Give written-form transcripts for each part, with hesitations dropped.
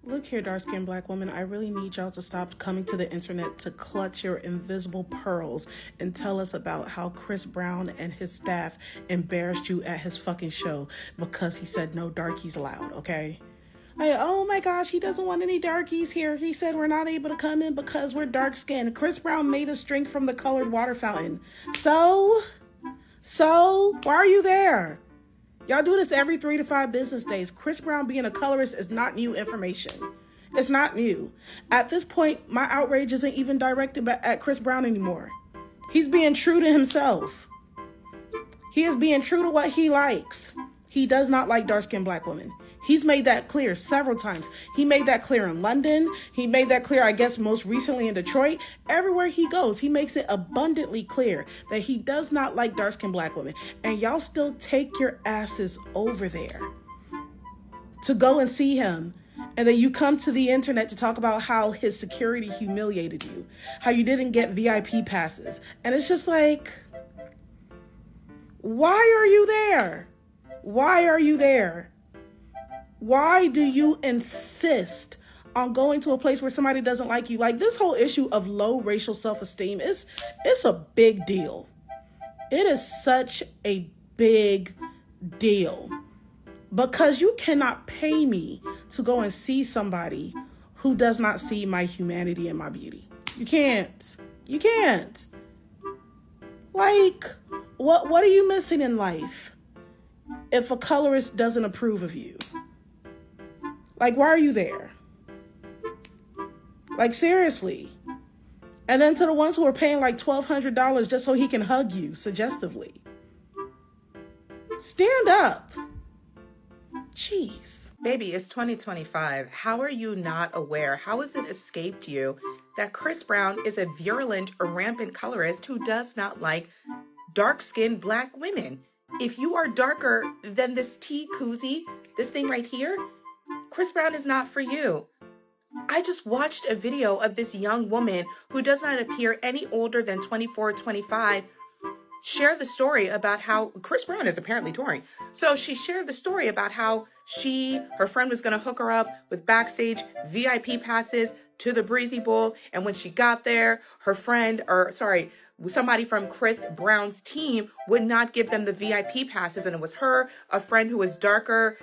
Look here, dark-skinned black woman, I really need y'all to stop coming to the internet to clutch your invisible pearls and tell us about how Chris Brown and his staff embarrassed you at his fucking show because he said no darkies allowed, okay? Like, oh my gosh, he doesn't want any darkies here. He said we're not able to come in because we're dark-skinned. Chris Brown made us drink from the colored water fountain. So, why are you there? Y'all do this every 3 to 5 business days. Chris Brown being a colorist is not new information. It's not new. At this point, my outrage isn't even directed at Chris Brown anymore. He's being true to himself. He is being true to what he likes. He does not like dark-skinned black women. He's made that clear several times. He made that clear in London. He made that clear, I guess, most recently in Detroit. Everywhere he goes, he makes it abundantly clear that he does not like dark-skinned black women. And y'all still take your asses over there to go and see him. And then you come to the internet to talk about how his security humiliated you, how you didn't get VIP passes. And it's just like, why are you there? Why are you there? Why do you insist on going to a place where somebody doesn't like you? Like, this whole issue of low racial self-esteem it's a big deal. It is such a big deal because you cannot pay me to go and see somebody who does not see my humanity and my beauty. You can't. You can't. Like, what are you missing in life if a colorist doesn't approve of you? Like, why are you there? Like, seriously. And then to the ones who are paying like $1,200 just so he can hug you suggestively. Stand up. Jeez. Baby, it's 2025. How are you not aware? How has it escaped you that Chris Brown is a virulent or rampant colorist who does not like dark-skinned black women? If you are darker than this tea koozie, this thing right here, Chris Brown is not for you. I just watched a video of this young woman who does not appear any older than 24 or 25 share the story about how Chris Brown is apparently touring. So she shared the story about how her friend was going to hook her up with backstage VIP passes to the Breezy Bowl. And when she got there, somebody from Chris Brown's team would not give them the VIP passes. And it was her, a friend who was dark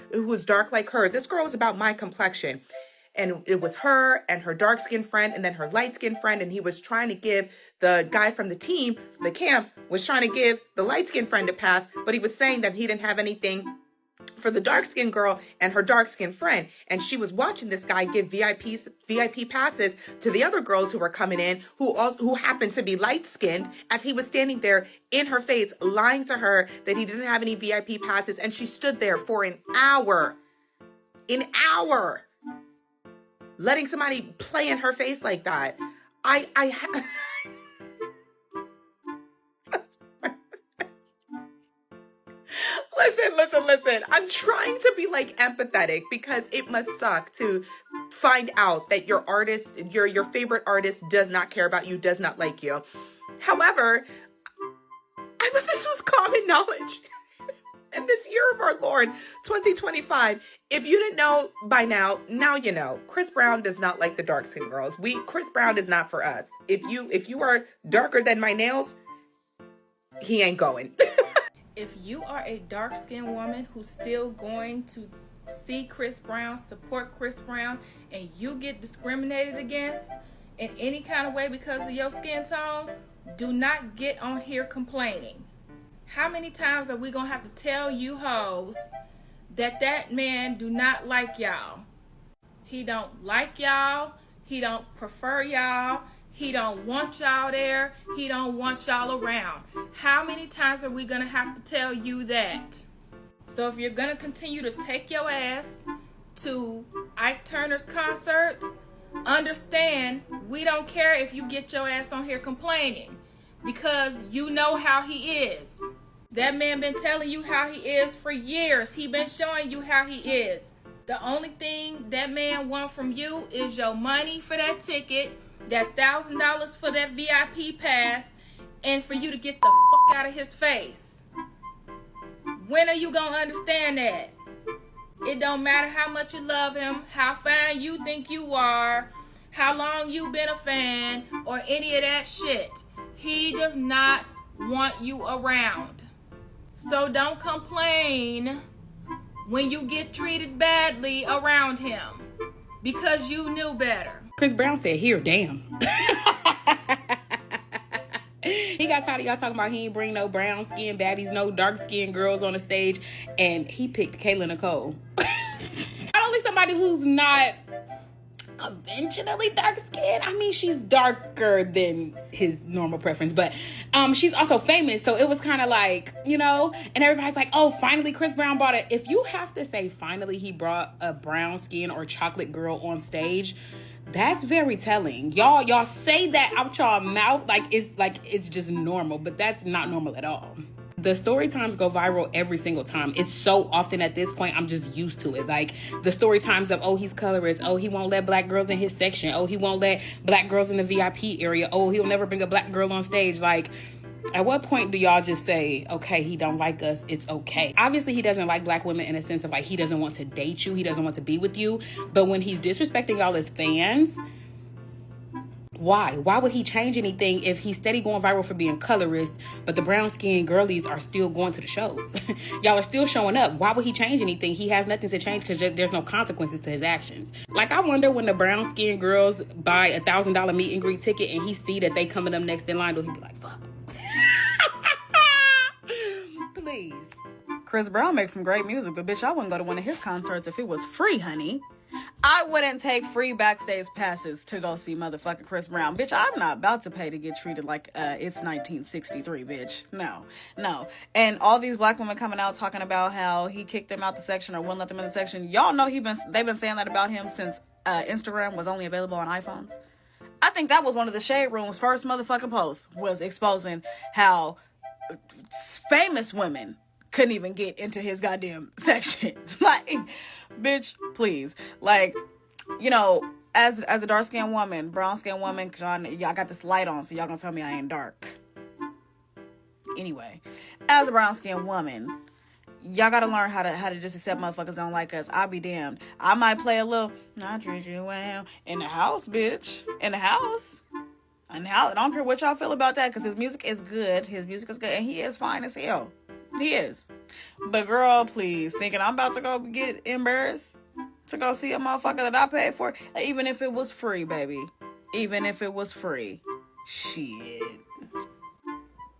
like her. This girl was about my complexion. And it was her and her dark-skinned friend and then her light-skinned friend. And he was trying to give the guy from the team, the camp, was trying to give the light-skinned friend a pass. But he was saying that he didn't have anything for the dark-skinned girl and her dark-skinned friend. And she was watching this guy give VIP passes to the other girls who were coming in, who happened to be light-skinned, as he was standing there in her face, lying to her that he didn't have any VIP passes. And she stood there for an hour, letting somebody play in her face like that. Listen. I'm trying to be like empathetic because it must suck to find out that your artist, your favorite artist does not care about you, does not like you. However, I thought this was common knowledge. In this year of our Lord, 2025, if you didn't know by now you know. Chris Brown does not like the dark-skinned girls. Chris Brown is not for us. If you are darker than my nails, he ain't going. If you are a dark-skinned woman who's still going to see Chris Brown, support Chris Brown, and you get discriminated against in any kind of way because of your skin tone, do not get on here complaining. How many times are we gonna have to tell you hoes that man do not like y'all? He don't like y'all. He don't prefer y'all. He don't want y'all there. He don't want y'all around. How many times are we gonna have to tell you that? So if you're gonna continue to take your ass to Ike Turner's concerts, understand we don't care if you get your ass on here complaining, because you know how he is. That man been telling you how he is for years. He been showing you how he is. The only thing that man want from you is your money for that ticket, that $1,000 for that VIP pass, and for you to get the fuck out of his face. When are you gonna understand that? It don't matter how much you love him, how fine you think you are, how long you been a fan, or any of that shit. He does not want you around. So don't complain when you get treated badly around him, because you knew better. Chris Brown said, here, damn. He got tired of y'all talking about he ain't bring no brown skin baddies, no dark skin girls on the stage, and he picked Kayla Nicole. Not only somebody who's not conventionally dark skinned, I mean, she's darker than his normal preference, but she's also famous, so it was kind of like, you know, and everybody's like, oh, finally Chris Brown brought it. If you have to say finally he brought a brown skin or chocolate girl on stage, that's very telling. Y'all say that out y'all mouth like it's just normal, but that's not normal at all. The story times go viral every single time. It's so often at this point, I'm just used to it. Like the story times of, oh, he's colorist. Oh, he won't let black girls in his section. Oh, he won't let black girls in the VIP area. Oh, he'll never bring a black girl on stage. Like, at what point do y'all just say, okay, he don't like us, it's okay? Obviously, he doesn't like black women in a sense of like, he doesn't want to date you. He doesn't want to be with you. But when he's disrespecting y'all as fans, why? Why would he change anything if he's steady going viral for being colorist, but the brown skinned girlies are still going to the shows? Y'all are still showing up. Why would he change anything? He has nothing to change because there's no consequences to his actions. Like, I wonder when the brown skinned girls buy $1,000 meet and greet ticket and he see that they coming up next in line, will he be like, fuck? Please. Chris Brown makes some great music, but bitch, I wouldn't go to one of his concerts if it was free, honey. I wouldn't take free backstage passes to go see motherfucking Chris Brown. Bitch, I'm not about to pay to get treated like it's 1963, bitch. No. And all these black women coming out talking about how he kicked them out the section or wouldn't let them in the section. Y'all know they've been saying that about him since Instagram was only available on iPhones. I think that was one of the Shade Room's first motherfucking posts, was exposing how famous women couldn't even get into his goddamn section. Like, bitch, please. Like, you know, as a dark-skinned woman, brown-skinned woman, y'all got this light on, so y'all gonna tell me I ain't dark. Anyway, as a brown-skinned woman, y'all gotta learn how to just accept motherfuckers don't like us. I'll be damned. I might play a little, I treat you well, in the house, bitch. In the house. I don't care what y'all feel about that, because his music is good. And he is fine as hell. He is. But girl, please, thinking I'm about to go get embarrassed to go see a motherfucker that I paid for, even if it was free, baby. Even if it was free. Shit.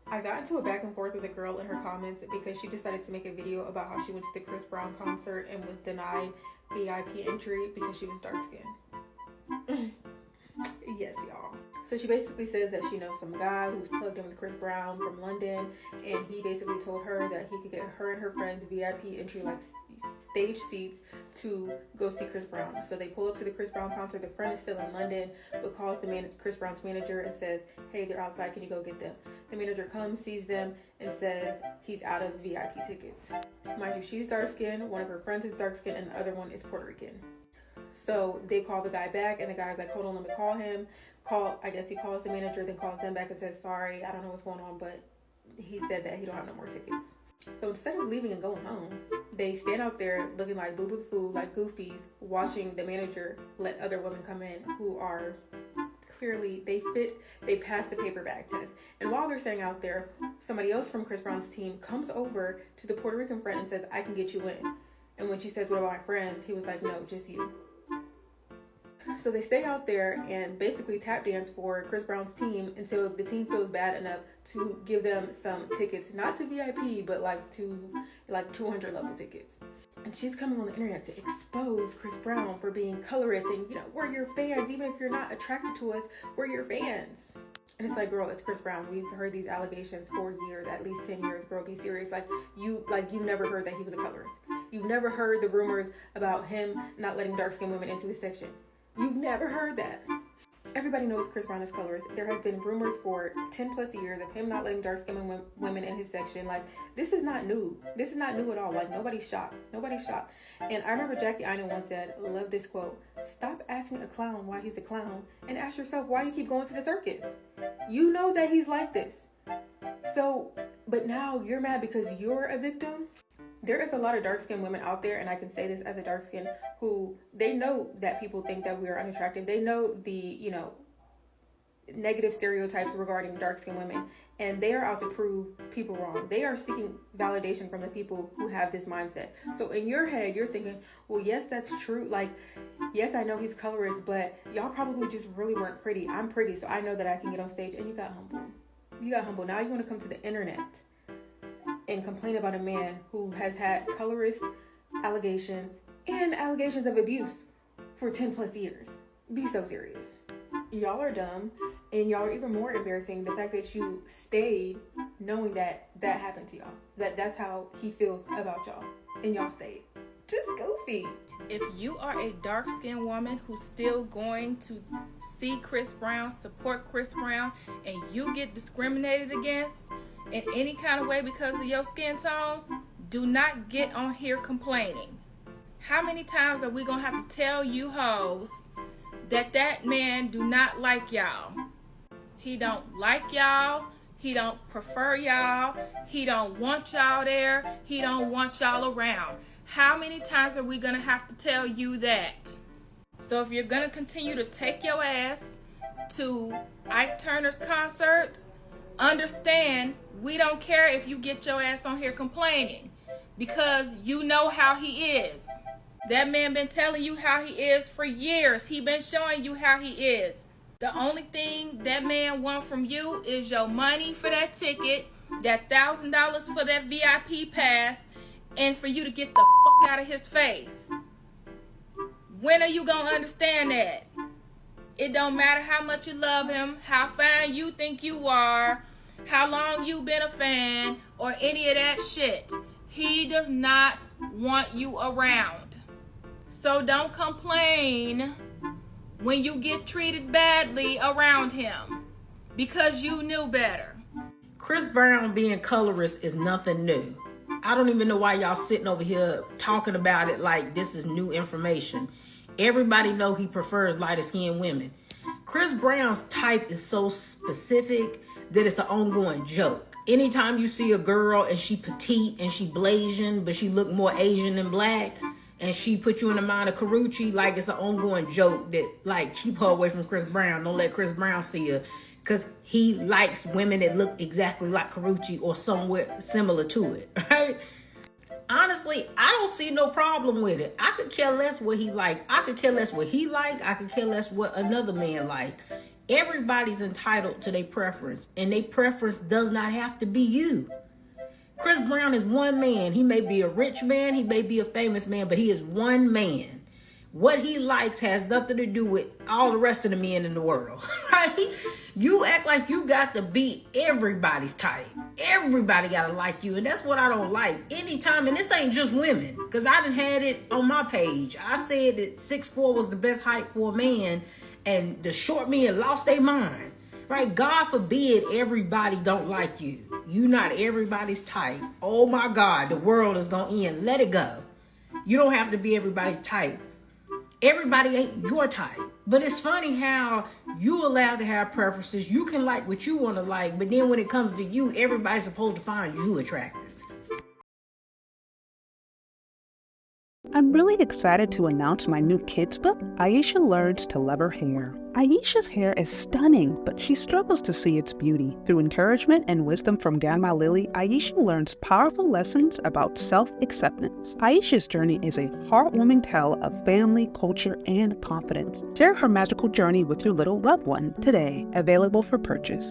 I got into a back and forth with a girl in her comments because she decided to make a video about how she went to the Chris Brown concert and was denied VIP entry because she was dark-skinned. Yes, y'all. So she basically says that she knows some guy who's plugged in with Chris Brown from London, and he basically told her that he could get her and her friends VIP entry, like stage seats, to go see Chris Brown. So they pull up to the Chris Brown concert. The friend is still in London, but calls Chris Brown's manager and says, hey, they're outside, can you go get them? The manager comes, sees them, and says he's out of VIP tickets. Mind you, she's dark-skinned, one of her friends is dark-skinned, and the other one is Puerto Rican. So they call the guy back, and the guy's like, hold on, let me call him. I guess he calls the manager, then calls them back and says, sorry, I don't know what's going on, but he said that he don't have no more tickets. So instead of leaving and going home, they stand out there looking like boo-boo the fool, like goofies, watching the manager let other women come in who are clearly, they pass the paper bag test. And while they're standing out there, somebody else from Chris Brown's team comes over to the Puerto Rican friend and says, I can get you in. And when she says, what about my friends? He was like, no, just you. So they stay out there and basically tap dance for Chris Brown's team until the team feels bad enough to give them some tickets, not to VIP, but to 200 level tickets. And she's coming on the internet to expose Chris Brown for being colorist and, we're your fans. Even if you're not attracted to us, we're your fans. And it's like, girl, it's Chris Brown. We've heard these allegations for years, at least 10 years. Girl, be serious. You've never heard that he was a colorist. You've never heard the rumors about him not letting dark-skinned women into his section. You've never heard that. Everybody knows Chris Brown is colorist. There have been rumors for 10 plus years of him not letting dark-skinned women in his section. This is not new. This is not new at all. Nobody's shocked. Nobody's shocked. And I remember Jackie Aina once said, love this quote, stop asking a clown why he's a clown and ask yourself why you keep going to the circus. You know that he's like this. So, but now you're mad because you're a victim? there is a lot of dark-skinned women out there, and I can say this as a dark-skinned, who they know that people think that we are unattractive. They know the, negative stereotypes regarding dark-skinned women, and they are out to prove people wrong. They are seeking validation from the people who have this mindset. So in your head, you're thinking, well, yes, that's true. Like, yes, I know he's colorist, but y'all probably just really weren't pretty. I'm pretty, so I know that I can get on stage. And you got humble. Now you want to come to the internet and complain about a man who has had colorist allegations and allegations of abuse for 10 plus years. Be so serious. Y'all are dumb, and y'all are even more embarrassing the fact that you stayed knowing that happened to y'all. That's how he feels about y'all, and y'all stayed. Just goofy. If you are a dark-skinned woman who's still going to see Chris Brown, support Chris Brown, and you get discriminated against in any kind of way because of your skin tone, do not get on here complaining. How many times are we gonna have to tell you hoes that man do not like y'all? He don't like y'all. He don't prefer y'all. He don't want y'all there. He don't want y'all around. How many times are we gonna have to tell you that? So if you're gonna continue to take your ass to Ike Turner's concerts, understand we don't care if you get your ass on here complaining, because you know how he is. That man been telling you how he is for years. He been showing you how he is. The only thing that man wants from you is your money for that ticket, that $1,000 for that VIP pass, and for you to get the fuck out of his face. When are you gonna understand that? It don't matter how much you love him, how fine you think you are, how long you been a fan, or any of that shit. He does not want you around. So don't complain when you get treated badly around him, because you knew better. Chris Brown being colorist is nothing new. I don't even know why y'all sitting over here talking about it like this is new information. Everybody know he prefers lighter skinned women. Chris Brown's type is so specific that it's an ongoing joke. Anytime you see a girl and she petite and she Blasian, but she look more Asian than black, and she put you in the mind of Karuchi, like it's an ongoing joke that, like, keep her away from Chris Brown. Don't let Chris Brown see her, because he likes women that look exactly like Karuchi or somewhere similar to it, right? Honestly, I don't see no problem with it. I could care less what he like. I could care less what he like. I could care less what another man like. Everybody's entitled to their preference, and their preference does not have to be you. Chris Brown is one man. He may be a rich man, he may be a famous man, but he is one man. What he likes has nothing to do with all the rest of the men in the world, right? You act like you got to be everybody's type. Everybody got to like you, and that's what I don't like. Anytime, and this ain't just women, because I done had it on my page. I said that 6'4" was the best height for a man, and the short men lost their mind. Right? God forbid everybody don't like you. You not everybody's type. Oh my God, the world is gonna end. Let it go. You don't have to be everybody's type. Everybody ain't your type. But it's funny how you allowed to have preferences. You can like what you want to like, but then when it comes to you, everybody's supposed to find you attractive. I'm really excited to announce my new kids book, Aisha Learns to Love Her Hair. Aisha's hair is stunning, but she struggles to see its beauty. Through encouragement and wisdom from Grandma Lily, Aisha learns powerful lessons about self-acceptance. Aisha's journey is a heartwarming tale of family, culture, and confidence. Share her magical journey with your little loved one today, available for purchase.